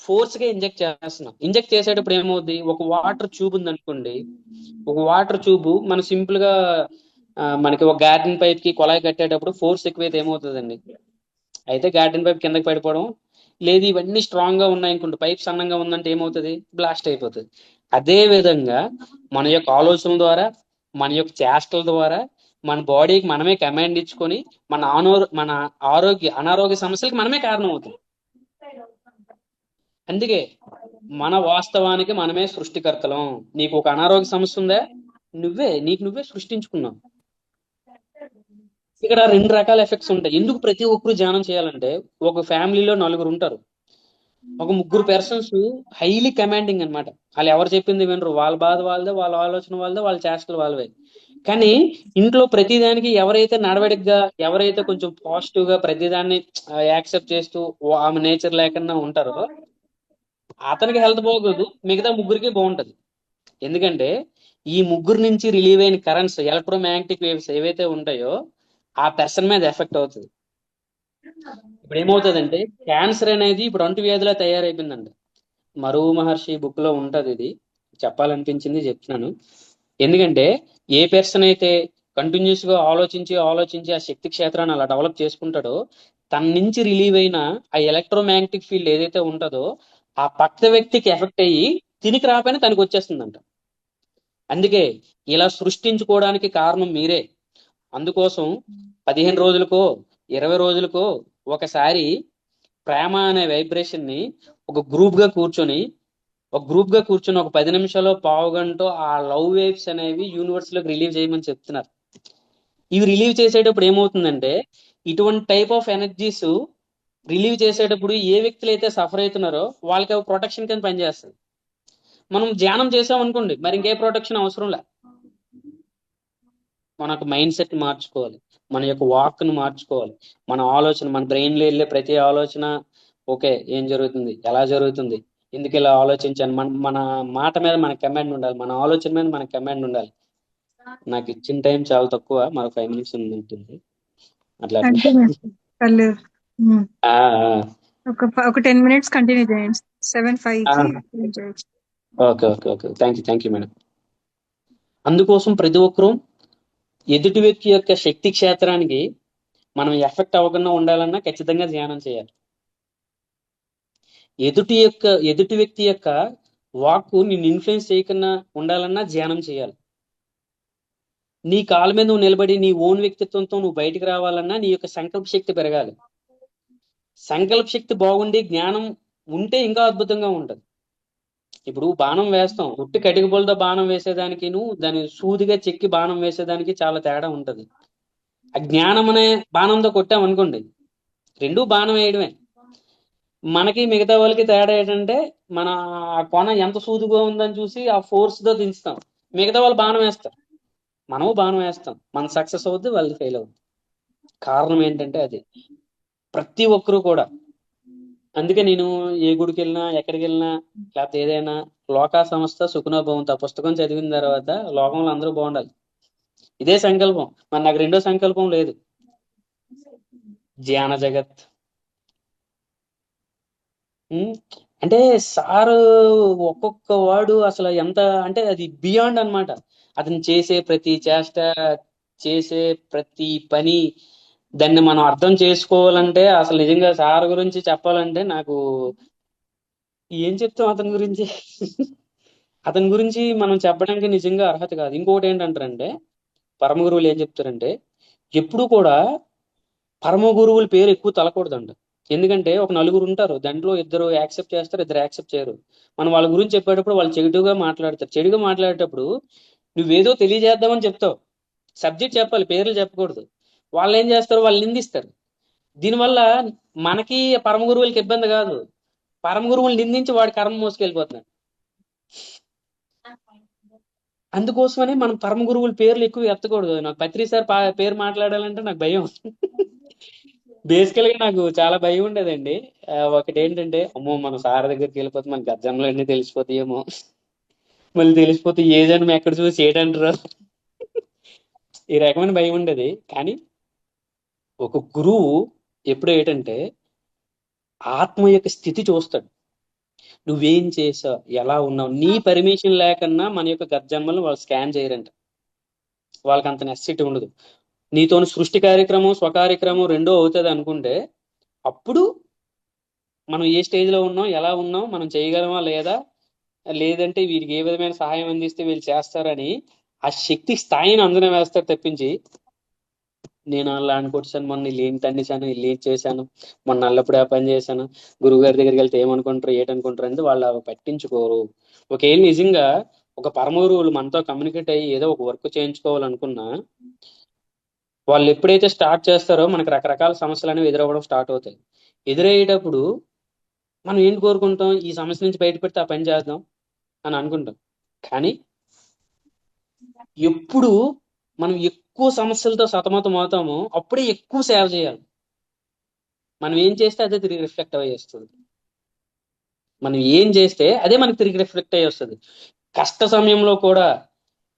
ఫోర్స్ గా ఇంజెక్ట్ చేస్తున్నాం. ఇంజెక్ట్ చేసేటప్పుడు ఏమవుద్ది, ఒక వాటర్ ట్యూబ్ ఉంది అనుకోండి, ఒక వాటర్ ట్యూబ్ మనం సింపుల్ గా మనకి ఒక గార్డెన్ పైప్ కి కొలాయి కట్టేటప్పుడు ఫోర్స్ ఎక్కువైతే ఏమవుతుందండి, అయితే గార్డెన్ పైప్ కిందకి పడిపోవడం, లేదు ఇవన్నీ స్ట్రాంగ్ గా ఉన్నాయి అనుకుంటే పైప్ సన్నంగా ఉందంటే ఏమవుతుంది, బ్లాస్ట్ అయిపోతుంది. అదే విధంగా మన యొక్క ఆలోచనల ద్వారా, మన యొక్క చేష్టల ద్వారా మన బాడీకి మనమే కమాండ్ ఇచ్చుకొని మన అనారోగ్య సమస్యలకి మనమే కారణం అవుతాం. అందుకే మన వాస్తవానికి మనమే సృష్టికర్తలం. నీకు ఒక అనారోగ్య సమస్య ఉందా, నీకు నువ్వే సృష్టించుకున్నావు. ఇక్కడ రెండు రకాల ఎఫెక్ట్స్ ఉంటాయి. ఎందుకు ప్రతి ఒక్కరు ధ్యానం చేయాలంటే, ఒక ఫ్యామిలీలో నలుగురు ఉంటారు, ఒక ముగ్గురు పర్సన్స్ హైలీ కమాండింగ్ అన్నమాట. వాళ్ళు ఎవరు చెప్పింది వినరు, వాళ్ళ బాధ వాళ్ళదే, వాళ్ళ ఆలోచన వాళ్ళదే, వాళ్ళ చేష్టలు వాళ్ళవే. కానీ ఇంట్లో ప్రతిదానికి ఎవరైతే నడవడికగా, ఎవరైతే కొంచెం పాజిటివ్ గా ప్రతిదాన్ని యాక్సెప్ట్ చేస్తూ ఆమె నేచర్ లేకుండా ఉంటారో అతనికి హెల్త్ బాగోదు, మిగతా ముగ్గురికి బాగుంటది. ఎందుకంటే ఈ ముగ్గురు నుంచి రిలీవ్ అయిన కరెంట్స్, ఎలక్ట్రోమాగ్నెటిక్ వేవ్స్ ఏవైతే ఉంటాయో ఆ పర్సన్ మీద ఎఫెక్ట్ అవుతుంది. ఇప్పుడు ఏమవుతుందంటే క్యాన్సర్ అనేది ఇప్పుడు అంటువ్యాధిలా తయారైపోయిందండి. మరువు మహర్షి బుక్ లో ఉంటది, ఇది చెప్పాలనిపించింది చెప్తున్నాను. ఎందుకంటే ఏ పర్సన్ అయితే కంటిన్యూస్ గా ఆలోచించి ఆలోచించి ఆ శక్తి క్షేత్రాన్ని అలా డెవలప్ చేసుకుంటాడో, తన నుంచి రిలీవ్ అయిన ఆ ఎలక్ట్రోమాగ్నెటిక్ ఫీల్డ్ ఏదైతే ఉంటుందో ఆ పక్క వ్యక్తికి ఎఫెక్ట్ అయ్యి తినికి రాకపోయినా తనకి వచ్చేస్తుందంట. అందుకే ఇలా సృష్టించుకోవడానికి కారణం మీరే. అందుకోసం 15 రోజులకో 20 రోజులకో ఒకసారి ప్రేమ అనే వైబ్రేషన్ ని ఒక గ్రూప్ గా కూర్చొని ఒక 10 నిమిషాలు పావు గంట ఆ లవ్ వేవ్స్ అనేవి యూనివర్స్ లోకి రిలీవ్ చేయమని చెప్తున్నారు. ఇవి రిలీవ్ చేసేటప్పుడు ఏమవుతుందంటే, ఇటువంటి టైప్ ఆఫ్ ఎనర్జీస్ రిలీవ్ చేసేటప్పుడు ఏ వ్యక్తులు అయితే సఫర్ అవుతున్నారో వాళ్ళకి అవి ప్రొటెక్షన్ కింద పనిచేస్తుంది. మనం ధ్యానం చేసాం అనుకోండి, మరి ఇంకే ప్రొటెక్షన్ అవసరం లే. మనకు మైండ్ సెట్ మార్చుకోవాలి, మన యొక్క వాక్ ను మార్చుకోవాలి, మన ఆలోచన, మన బ్రెయిన్ లో వెళ్ళే ప్రతి ఆలోచన ఓకే ఏం జరుగుతుంది, ఎలా జరుగుతుంది, ఎందుకు ఇలా ఆలోచించాను, మన మాట మీద మన కమాండ్ ఉండాలి, మన ఆలోచన మీద మన కమాండ్ ఉండాలి. నాకు ఇచ్చిన టైం చాలా తక్కువ, మరో 5 minutes ఉంటుంది. అట్లా అట్లా పర్లేదు. ఆ, ఒక 10 minutes కంటిన్యూ చేయండి. 7:05 ఆ, కి finish చేయొచ్చు. Okay thank you madam. అందుకోసం ప్రతి ఒక్కరూ ఎదుటి వ్యక్తి యొక్క శక్తి క్షేత్రానికి మనం ఎఫెక్ట్ అవ్వకుండా ఉండాలన్నా ఖచ్చితంగా ధ్యానం చేయాలి. ఎదుటి వ్యక్తి యొక్క వాక్కు నిన్ను ఇన్ఫ్లుయెన్స్ చేయకుండా ఉండాలన్నా ధ్యానం చేయాలి. నీ కాళ్ళ మీద నువ్వు నిలబడి నీ ఓన్ వ్యక్తిత్వంతో నువ్వు బయటికి రావాలన్నా నీ యొక్క సంకల్ప శక్తి పెరగాలి. సంకల్ప శక్తి బాగుండి జ్ఞానం ఉంటే ఇంకా అద్భుతంగా ఉంటది. ఇప్పుడు బాణం వేస్తాం, ఉట్టి కటిక పొలతో బాణం వేసేదానికి దాని సూదిగా చెక్కి బాణం వేసేదానికి చాలా తేడా ఉంటది. ఆ జ్ఞానం అనే బాణంతో కొట్టామనుకోండి, రెండూ బాణం వేయడమే. మనకి మిగతా వాళ్ళకి తేడా ఏంటంటే, మన ఆ కొన ఎంత సూదుగా ఉందని చూసి ఆ ఫోర్స్ తో దించుతాం, మిగతా వాళ్ళు బాణం వేస్తారు, మనము బాణం వేస్తాం, మన సక్సెస్ అవుద్ది, వాళ్ళది ఫెయిల్ అవుద్ది. కారణం ఏంటంటే అది ప్రతి ఒక్కరూ కూడా. అందుకే నేను ఏ గుడికి వెళ్ళినా, ఎక్కడికి వెళ్ళినా, లేకపోతే ఏదైనా లోకా సంస్థ సుఖనో భవంతు ఆ పుస్తకం చదివిన తర్వాత లోకంలో అందరూ బాగుండాలి, ఇదే సంకల్పం. మరి నాకు రెండో సంకల్పం లేదు. ధ్యాన జగత్ అంటే సారు ఒక్కొక్క వాడు అసలు ఎంత అంటే అది బియాండ్ అన్నమాట. అతను చేసే ప్రతి చేష్ట, చేసే ప్రతి పని, దాన్ని మనం అర్థం చేసుకోవాలంటే అసలు నిజంగా సార్ గురించి చెప్పాలంటే నాకు ఏం చెప్తాం అతని గురించి. అతని గురించి మనం చెప్పడానికి నిజంగా అర్హత కాదు. ఇంకొకటి ఏంటంటారంటే, పరమ గురువులు ఏం చెప్తారంటే, ఎప్పుడు కూడా పరమ గురువుల పేరు ఎక్కువ తలకూడదంట. ఎందుకంటే ఒక నలుగురు ఉంటారు, దాంట్లో ఇద్దరు యాక్సెప్ట్ చేస్తారు, ఇద్దరు యాక్సెప్ట్ చేయరు. మనం వాళ్ళ గురించి చెప్పేటప్పుడు వాళ్ళు చెడుగా మాట్లాడతారు. చెడుగా మాట్లాడేటప్పుడు నువ్వేదో తెలియజేద్దామని చెప్తావు, సబ్జెక్ట్ చెప్పాలి, పేర్లు చెప్పకూడదు. వాళ్ళు ఏం చేస్తారు, వాళ్ళు నిందిస్తారు. దీనివల్ల మనకి పరమ గురువులకి ఇబ్బంది కాదు, పరమ గురువులు నిందించి వాడి కర్మ మోసుకెళ్ళిపోతున్నాడు. అందుకోసమని మనం పరమ గురువుల పేర్లు ఎక్కువ ఎత్తకూడదు. నాకు పత్రి సార్ పేరు మాట్లాడాలంటే నాకు భయం. బేసికల్ గా నాకు చాలా భయం ఉండేదండి. ఒకటి ఏంటంటే, అమ్మో మన సార్ దగ్గరికి వెళ్ళిపోతే మన గజ్జంలో అన్ని తెలిసిపోతాయేమో, మళ్ళీ తెలిసిపోతే ఏ జన్మ ఎక్కడ చూసి ఏటంటారు, ఈ రకమైన భయం ఉండేది. కానీ ఒక గురువు ఎప్పుడు ఏంటంటే ఆత్మ యొక్క స్థితి చూస్తాడు. నువ్వేం చేసావు, ఎలా ఉన్నావు, నీ పర్మిషన్ లేకన్నా మన యొక్క గజ్జన్మలను వాళ్ళు స్కాన్ చేయరంట. వాళ్ళకి అంత నెస్సిటీ ఉండదు. నీతో సృష్టి కార్యక్రమం స్వకార్యక్రమం రెండో అవుతుంది అనుకుంటే, అప్పుడు మనం ఏ స్టేజ్ లో ఉన్నాం, ఎలా ఉన్నాం, మనం చేయగలమా లేదా, లేదంటే వీరికి ఏ విధమైన సహాయం అందిస్తే వీళ్ళు చేస్తారని ఆ శక్తి స్థాయిని అంచనా వేస్తారు తప్పించి, నేను అలా అనుకొచ్చాను, మొన్న వీళ్ళు ఏంటి అనేసాను, వీళ్ళు ఏం చేశాను, మొన్న నల్లప్పుడు ఆ పని చేశాను, గురువు గారి దగ్గరికి వెళ్తే ఏమనుకుంటారు ఏటనుకుంటారు అంటే వాళ్ళు అవి పట్టించుకోరు. ఒకవేళ నిజంగా ఒక పరమ గురువులు మనతో కమ్యూనికేట్ అయ్యి ఏదో ఒక వర్క్ చేయించుకోవాలనుకున్నా, వాళ్ళు ఎప్పుడైతే స్టార్ట్ చేస్తారో మనకు రకరకాల సమస్యలు అనేవి ఎదురవ్వడం స్టార్ట్ అవుతాయి. ఎదురయ్యేటప్పుడు మనం ఏంటి కోరుకుంటాం, ఈ సమస్య నుంచి బయటపెడితే ఆ పని చేద్దాం అని అనుకుంటాం. కానీ ఎప్పుడు మనం ఎక్కువ సమస్యలతో సతమతం అవుతామో అప్పుడే ఎక్కువ సేవ చేయాలి. మనం ఏం చేస్తే అదే తిరిగి రిఫ్లెక్ట్ అయ్యి వస్తుంది. మనం ఏం చేస్తే అదే మనకి తిరిగి రిఫ్లెక్ట్ అయ్యి వస్తుంది. కష్ట సమయంలో కూడా,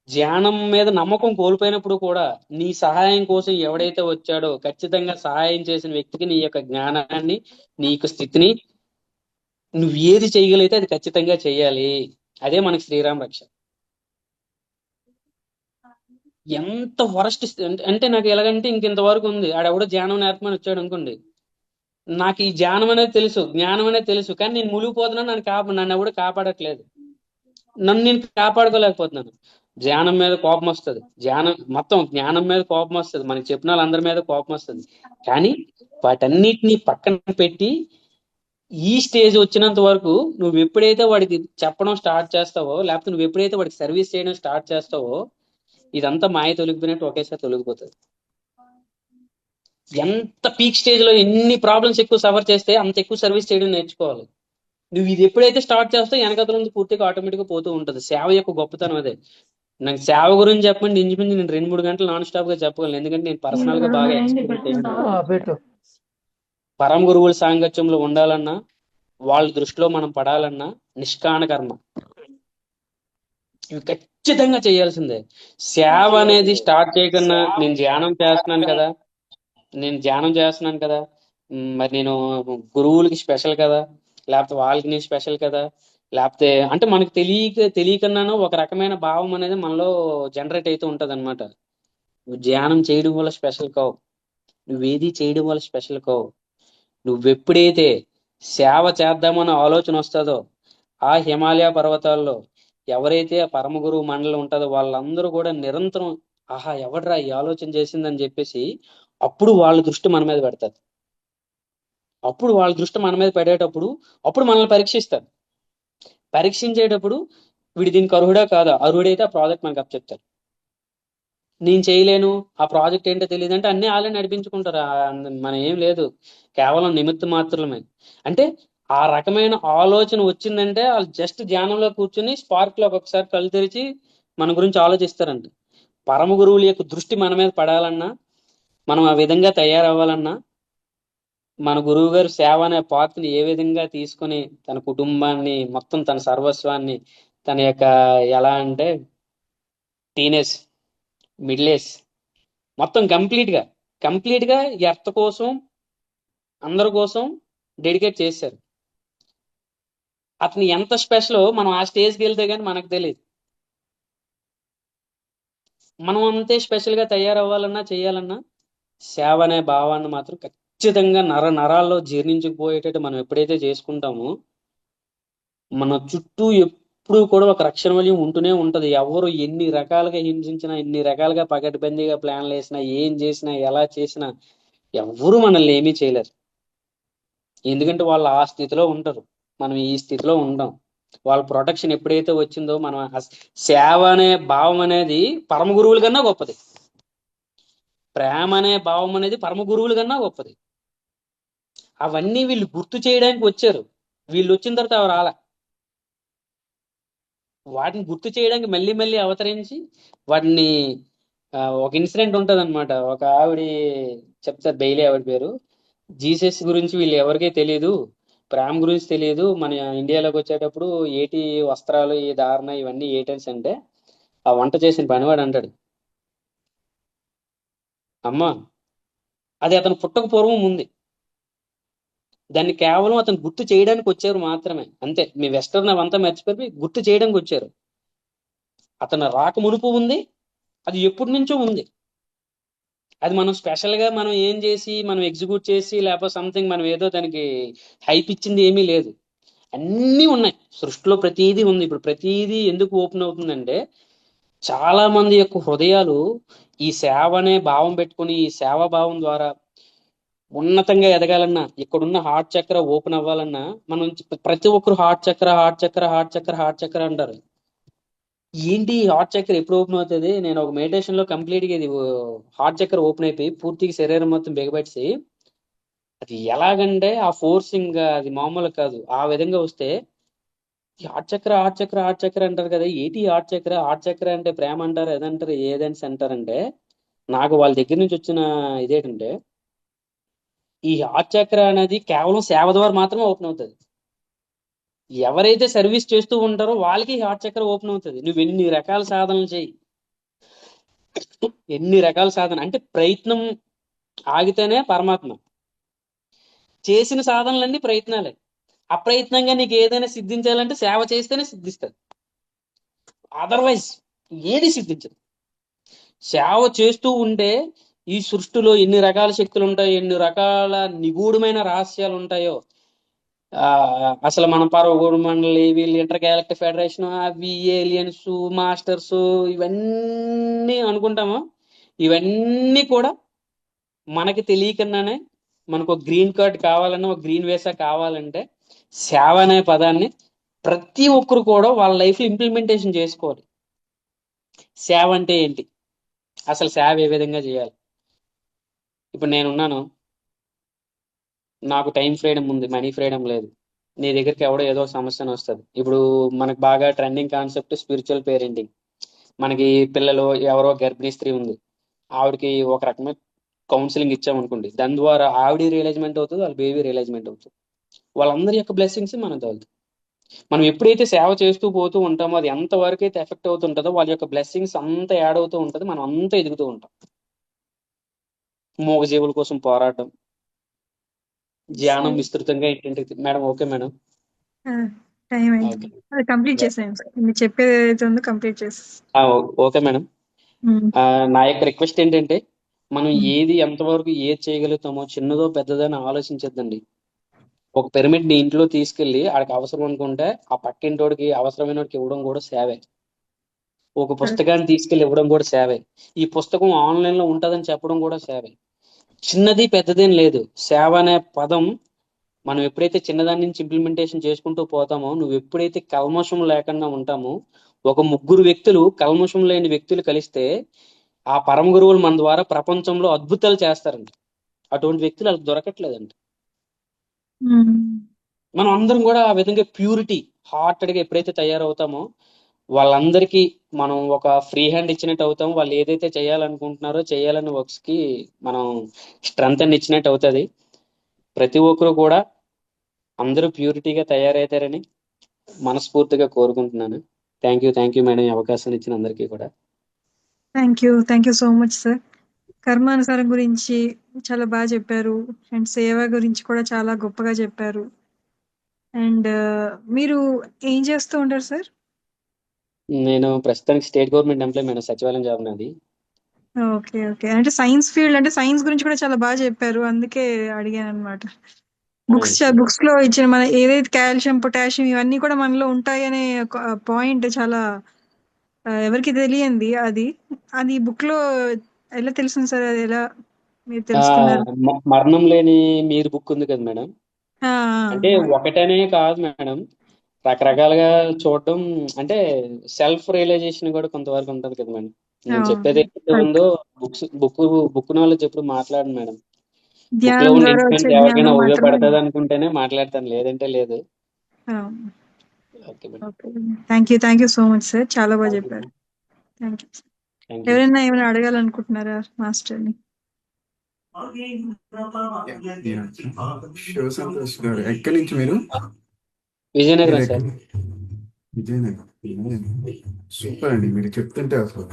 ధ్యానం మీద నమ్మకం కోల్పోయినప్పుడు కూడా, నీ సహాయం కోసం ఎవడైతే వచ్చాడో ఖచ్చితంగా సహాయం చేసిన వ్యక్తికి నీ యొక్క జ్ఞానాన్ని, నీ యొక్క స్థితిని, నువ్వు ఏది చేయగలిగితే అది ఖచ్చితంగా చేయాలి. అదే మనకి శ్రీరామ రక్ష. ఎంత వరస్ట్ అంటే నాకు ఎలాగంటే ఇంకెంతవరకు ఉంది, ఆడెవడో ధ్యానం నేర్పమని వచ్చాడు అనుకోండి, నాకు ఈ ధ్యానం అనేది తెలుసు, జ్ఞానం అనేది తెలుసు, కానీ నేను మునిగిపోతున్నాను, నన్ను ఎవడు కాపాడట్లేదు, నన్ను నేను కాపాడుకోలేకపోతున్నాను. ధ్యానం మీద కోపం వస్తుంది, మొత్తం జ్ఞానం మీద కోపం వస్తుంది, మనకి చెప్పిన వాళ్ళందరి మీద కోపం వస్తుంది. కానీ వాటన్నిటినీ పక్కన పెట్టి ఈ స్టేజ్ వచ్చినంత వరకు నువ్వు ఎప్పుడైతే వాడికి చెప్పడం స్టార్ట్ చేస్తావో, లేకపోతే నువ్వు ఎప్పుడైతే వాడికి సర్వీస్ చేయడం స్టార్ట్ చేస్తావో, ఇదంతా మాయ తొలగిపోయినట్టు ఒకేసారి తొలగిపోతుంది. ఎంత పీక్ స్టేజ్ లో ఎన్ని ప్రాబ్లమ్స్ ఎక్కువ సఫర్ చేస్తే అంత ఎక్కువ సర్వీస్ చేయడం నేర్చుకోవాలి. నువ్వు ఇది ఎప్పుడైతే స్టార్ట్ చేస్తావు వెనకతల నుంచి పూర్తిగా ఆటోమేటిక్ గా పోతూ ఉంటుంది. సేవ యొక్క గొప్పతనం అదే. నాకు సేవ గురించి చెప్పండి, ఇంచుమించు నేను 2-3 గంటలు నాన్ స్టాప్ గా చెప్పగలను, ఎందుకంటే నేను పర్సనల్ గా బాగా ఎక్స్పీరియన్స్ అయ్యాను. పరమ గురువుల సాంగత్యంలో ఉండాలన్నా, వాళ్ళ దృష్టిలో మనం పడాలన్నా నిష్కాణ కర్మ ఇవి ఖచ్చితంగా చేయాల్సిందే. సేవ అనేది స్టార్ట్ చేయకన్నా నేను ధ్యానం చేస్తున్నాను కదా, మరి నేను గురువులకి స్పెషల్ కదా, లేకపోతే వాళ్ళకి నేను స్పెషల్ కదా, లేకపోతే అంటే మనకు తెలియకన్నాను ఒక రకమైన భావం అనేది మనలో జనరేట్ అవుతూ ఉంటది అనమాట. నువ్వు ధ్యానం చేయడం వల్ల స్పెషల్ కావు, నువ్వేది చేయడం వల్ల స్పెషల్ కావు. నువ్వెప్పుడైతే సేవ చేద్దామన్న ఆలోచన వస్తుందో, ఆ హిమాలయ పర్వతాల్లో ఎవరైతే ఆ పరమ గురువు మండలి ఉంటుందో వాళ్ళందరూ కూడా నిరంతరం ఆహా ఎవడ్రా ఈ ఆలోచన చేసిందని చెప్పేసి అప్పుడు వాళ్ళ దృష్టి మన మీద పెడతారు. అప్పుడు వాళ్ళ దృష్టి మన మీద పడేటప్పుడు అప్పుడు మనల్ని పరీక్షిస్తారు. పరీక్షించేటప్పుడు వీడు దీనికి అర్హుడా కాదా, అర్హుడైతే ఆ ప్రాజెక్ట్ మనకు అప్పచెప్తారు. నేను చేయలేను, ఆ ప్రాజెక్ట్ ఏంటో తెలియదు అంటే అన్ని వాళ్ళే నడిపించుకుంటారు. మనం ఏం లేదు, కేవలం నిమిత్త మాత్రమే. అంటే ఆ రకమైన ఆలోచన వచ్చిందంటే వాళ్ళు జస్ట్ ధ్యానంలో కూర్చుని స్పార్క్ లో ఒకసారి కళ్ళు తెరిచి మన గురించి ఆలోచిస్తారంట. పరమ గురువుల యొక్క దృష్టి మన మీద పడాలన్నా, మనం ఆ విధంగా తయారవ్వాలన్నా, మన గురువు గారు సేవ అనే పాత్రని ఏ విధంగా తీసుకొని తన కుటుంబాన్ని మొత్తం, తన సర్వస్వాన్ని, తన యొక్క ఎలా అంటే టీనేజ్, మిడిల్ ఏజ్ మొత్తం కంప్లీట్ గా ఎర్త్ కోసం, అందరి కోసం డెడికేట్ చేశారు. అతను ఎంత స్పెషల్ మనం ఆ స్టేజ్కి వెళ్తే కానీ మనకు తెలియదు. మనం అంతే స్పెషల్ గా తయారవ్వాలన్నా చేయాలన్నా సేవ అనే భావాన్ని మాత్రం ఖచ్చితంగా నరాల్లో జీర్ణించుకుపోయేటట్టు మనం ఎప్పుడైతే చేసుకుంటామో, మన చుట్టూ ఎప్పుడు కూడా ఒక రక్షణ వలయం ఉంటూనే ఉంటది. ఎవరు ఎన్ని రకాలుగా హింసించినా, ఎన్ని రకాలుగా పకడ్బందీగా ప్లాన్లు వేసినా, ఏం చేసినా, ఎలా చేసినా ఎవ్వరూ మనల్ని ఏమీ చేయలేరు. ఎందుకంటే వాళ్ళు ఆ స్థితిలో ఉంటారు, మనం ఈ స్థితిలో ఉంటాం. వాళ్ళ ప్రొటెక్షన్ ఎప్పుడైతే వచ్చిందో మనం సేవ అనే భావం అనేది పరమ గురువుల కన్నా గొప్పది. ప్రేమ అనే భావం అనేది పరమ గురువుల కన్నా గొప్పది. అవన్నీ వీళ్ళు గుర్తు చేయడానికి వచ్చారు. వీళ్ళు వచ్చిన తర్వాత అవి రాలే. వాటిని గుర్తు చేయడానికి మళ్ళీ మళ్ళీ అవతరించి వాటిని ఒక ఇన్సిడెంట్ ఉంటది అనమాట. ఒక ఆవిడ చెప్తారు డైలీ, ఆవిడ పేరు. జీసస్ గురించి వీళ్ళు ఎవరికీ తెలియదు, ప్రేమ గురించి తెలియదు, మన ఇండియాలోకి వచ్చేటప్పుడు ఏటి వస్త్రాలు, ఈ ధారణ, ఇవన్నీ ఏటెన్స్ అంటే ఆ వంట చేసిన పనివాడు అంటాడు, అమ్మా అది అతను పుట్టక పూర్వం ఉంది, దాన్ని కేవలం అతను గుర్తు చేయడానికి వచ్చారు మాత్రమే, అంతే. మీ వెస్టర్న్ అవంతా మర్చిపోయి గుర్తు చేయడానికి వచ్చారు. అతను రాక మునుపు ఉంది, అది ఎప్పటి నుంచో ఉంది. అది మనం స్పెషల్ గా మనం ఏం చేసి మనం ఎగ్జిక్యూట్ చేసి లేకపోతే సంథింగ్ మనం ఏదో దానికి హైప్ ఇచ్చింది ఏమీ లేదు. అన్నీ ఉన్నాయి సృష్టిలో, ప్రతిదీ ఉంది. ఇప్పుడు ప్రతిదీ ఎందుకు ఓపెన్ అవుతుందంటే చాలా మంది యొక్క హృదయాలు ఈ సేవ అనే భావం పెట్టుకుని, ఈ సేవా భావం ద్వారా ఉన్నతంగా ఎదగాలన్నా, ఇక్కడున్న హార్ట్ చక్ర ఓపెన్ అవ్వాలన్నా, మనం ప్రతి ఒక్కరు హార్ట్ చక్ర హార్ట్ చక్ర హార్ట్ చక్ర హార్ట్ చక్ర అంటారు. ఏంటి హార్ట్ చక్ర ఎప్పుడు ఓపెన్ అవుతుంది? నేను ఒక మెడిటేషన్ లో కంప్లీట్ గా ఇది హార్ట్ చక్ర ఓపెన్ అయిపోయి పూర్తిగా శరీరం మొత్తం బిగబెట్టి, అది ఎలాగంటే ఆ ఫోర్సింగ్ అది మామూలు కాదు. ఆ విధంగా వస్తే ఈ హార్ట్ చక్ర హార్ట్ చక్ర హార్ట్ చక్ర అంటారు కదా, ఏంటి హార్ట్ చక్ర? హార్ట్ చక్ర అంటే ప్రేమ అంటారు, ఏదంటారు, ఏదైనా అంటారంటే, నాకు వాళ్ళ దగ్గర నుంచి వచ్చిన ఇదేంటంటే ఈ హార్ట్ చక్ర అనేది కేవలం సేవ ద్వారా మాత్రమే ఓపెన్ అవుతుంది. ఎవరైతే సర్వీస్ చేస్తూ ఉంటారో వాళ్ళకి హార్ట్ చక్ర ఓపెన్ అవుతుంది. నువ్వు ఎన్ని రకాల సాధనలు చేయి, ఎన్ని రకాల సాధన అంటే ప్రయత్నం ఆగితేనే పరమాత్మ. చేసిన సాధనలన్నీ ప్రయత్నాలే. అప్రయత్నంగా నీకు ఏదైనా సిద్ధించాలంటే సేవ చేస్తేనే సిద్ధిస్తుంది, అదర్వైజ్ ఏది సిద్ధించదు. సేవ చేస్తూ ఉంటే ఈ సృష్టిలో ఎన్ని రకాల శక్తులు ఉంటాయో, ఎన్ని రకాల నిగూఢమైన రహస్యాలు ఉంటాయో, అసలు మన పరవగూడు మండలి, వీళ్ళు ఇంటర్ గ్యాలక్టిక్ ఫెడరేషన్, అవి ఏలియన్స్, మాస్టర్స్, ఇవన్నీ అనుకుంటాము. ఇవన్నీ కూడా మనకి తెలియకుండానే, మనకు ఒక గ్రీన్ కార్డ్ కావాలన్నా, ఒక గ్రీన్ వీసా కావాలంటే సేవ అనే పదాన్ని ప్రతి ఒక్కరు కూడా వాళ్ళ లైఫ్ లో ఇంప్లిమెంటేషన్ చేసుకోవాలి. సేవ అంటే ఏంటి, అసలు సేవ ఏ విధంగా చేయాలి? ఇప్పుడు నేనున్నాను, నాకు టైం ఫ్రీడమ్ ఉంది, మనీ ఫ్రీడమ్ లేదు. నీ దగ్గరికి ఎవడో ఏదో ఒక సమస్యను వస్తుంది. ఇప్పుడు మనకు బాగా ట్రెండింగ్ కాన్సెప్ట్ స్పిరిచువల్ పేరెంటింగ్. మనకి పిల్లలు, ఎవరో గర్భిణీ స్త్రీ ఉంది, ఆవిడకి ఒక రకమైన కౌన్సిలింగ్ ఇచ్చామనుకోండి, దాని ద్వారా ఆవిడ రియలైజ్మెంట్ అవుతుంది, వాళ్ళ బేబీ రియలైజ్మెంట్ అవుతుంది. వాళ్ళందరి యొక్క బ్లెస్సింగ్స్ మనం తగులుతాయి. మనం ఎప్పుడైతే సేవ చేస్తూ పోతూ ఉంటామో అది ఎంత వరకు అయితే ఎఫెక్ట్ అవుతుంటుందో వాళ్ళ యొక్క బ్లెస్సింగ్స్ అంత యాడ్ అవుతూ ఉంటుంది, మనం అంతా ఎదుగుతూ ఉంటాం. మూగజీవుల కోసం పోరాటం, ధ్యానం విస్తృతంగా ఏంటంటే మేడం. ఓకే మేడం, టైం అయింది, ఓకే. అది కంప్లీట్ చేసేయండి సార్. మీరు చెప్పేది ఏదైతే ఉందో కంప్లీట్ చేసి. Okay madam. నా యొక్క రిక్వెస్ట్ ఏంటంటే మనం ఏది ఎంతవరకు ఏది చేయగలుగుతామో, చిన్నదో పెద్దదని ఆలోచించద్దండి. ఒక పిరమిడ్ ని ఇంట్లో తీసుకెళ్లి ఆడికి అవసరం అనుకుంటే ఆ పక్కింటోడికి అవసరమైన వాడికి ఇవ్వడం కూడా సేవే. ఒక పుస్తకాన్ని తీసుకెళ్లి ఇవ్వడం కూడా సేవే. ఈ పుస్తకం ఆన్లైన్ లో ఉంటదని చెప్పడం కూడా సేవే. చిన్నది పెద్దదేం లేదు. సేవ అనే పదం మనం ఎప్పుడైతే చిన్నదాని నుంచి ఇంప్లిమెంటేషన్ చేసుకుంటూ పోతామో, నువ్వు ఎప్పుడైతే కల్మషం లేకుండా ఉంటామో, ఒక ముగ్గురు వ్యక్తులు కల్మషం లేని వ్యక్తులు కలిస్తే ఆ పరమ గురువులు మన ద్వారా ప్రపంచంలో అద్భుతాలు చేస్తారండి. అటువంటి వ్యక్తులు వాళ్ళకి దొరకట్లేదండి. మనం అందరం కూడా ఆ విధంగా ప్యూరిటీ హార్టెడ్ గా ఎప్పుడైతే తయారవుతామో వాళ్ళందరికీ మనం ఒక ఫ్రీ హ్యాండ్ ఇచ్చినట్టు అవుతాం. వాళ్ళు ఏదైతే చేయాలనుకుంటున్నారో చేయాలని వర్క్స్ కి మనం స్ట్రెంత్ అని ఇచ్చినట్టు అవుతుంది. ప్రతి ఒక్కరు కూడా అందరూ ప్యూరిటీగా తయారవుతారని మనస్ఫూర్తిగా కోరుకుంటున్నాను. థ్యాంక్ యూ మేడం, ఈ అవకాశం ఇచ్చిన అందరికీ కూడా. Thank you so much sir. కర్మానుసారం గురించి చాలా బాగా చెప్పారు, అండ్ సేవ గురించి కూడా చాలా గొప్పగా చెప్పారు. అండ్ మీరు ఏం చేస్తూ ఉంటారు సార్? నేను ప్రస్తుతానికి స్టేట్ గవర్నమెంట్ ఎంప్లాయ్ మేడం, సచివాలయం జాబ్ నాది. ఓకే ఓకే, అంటే సైన్స్ ఫీల్డ్, అంటే సైన్స్ గురించి కూడా చాలా బాగా చెప్పారు, అందుకే అడిగాను అనమాట. బుక్స్ లో ఇచ్చిన మన ఏదైతే కాల్షియం, పొటాషియం ఇవన్నీ కూడా మనలో ఉంటాయి అనే పాయింట్ చాలా ఎవరికి తెలియంది. అది అది బుక్ లో ఎలా తెలిసింది సార్? అది ఎలా మీరు తెలుసుకున్నారు? మరణం లేని మీరు బుక్ ఉంది కదా మేడం, ఆ, అంటే ఒకటనే కాదు మేడం, రకరకాలుగా చూడడం. అంటే సెల్ఫ్ రియలైజేషన్ కూడా కొంతవరకు ఉంటది కదా మేడం. నేను చెప్పేది ఏదైతే ఉందో బుక్ నాలెడ్జ్ ఎప్పుడు మాట్లాడను మేడం. బుక్ లో ధ్యానం ఉన్న ద్వారా వచ్చే ఇన్ఫ్లుయెన్స్ ఎవరికైనా జ్ఞానం మాత్రమే. ఉపయోగపడుతుంది అనుకుంటేనే మాట్లాడతాను, లేదంటే లేదు. Okay madam. Okay, thank you so much sir, చాలా బాగా చెప్పారు. Thank you. Thank you. ఎవరైనా ఏమైనా అడగాలనుకుంటున్నారా మాస్టర్ని? శివ సంతోష్ గారు, ఎక్కడి నుంచి మీరు? విజయనగరం సార్. విజయనగరం. సూపర్ అండి, మీరు చెప్తుంటే అసలు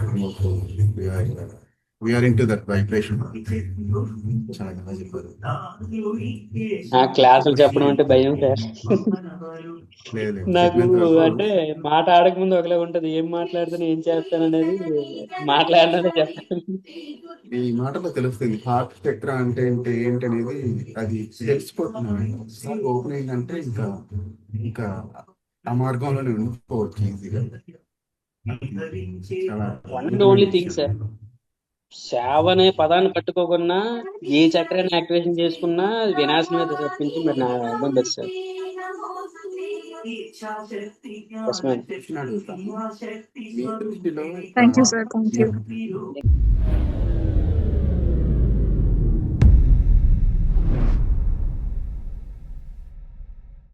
we are in to that vibration. చాలా బాగా చెప్పారు. క్లాసులు చెప్పడం అంటే భయం సార్. లేదు, నాకు చెప్పినంత వరకు అంటే మాట ఆడక ముందు ఒకలాగా ఉంటది, ఏం మాట్లాడుతాను ఏం చేస్తాను అనేది మాట్లాడినానే చెప్తాను. ఈ మాటలో తెలుస్తుంది హార్ట్ చక్ర అంటే ఏంటి అనేది, అది తెలిసిపోతున్నాను. ఒకసారి ఓపెన్ అయిందంటే ఇంకా ఇంకా ఆ మార్గంలోనే ఉండిపోవచ్చు ఈజీగా. చాలా one and only thing sir, సేవ అనే పదాన్ని పట్టుకోకుండా ఏ చక్రాన్ని యాక్టివేషన్ చేసుకున్నా అది వినాశనమే తప్పించి మరి నా అర్థం లేదు సార్. Yes, ma'am. ప్రశ్న అడుగుతాను. మీ దృష్టిలో thank you sir, thank you.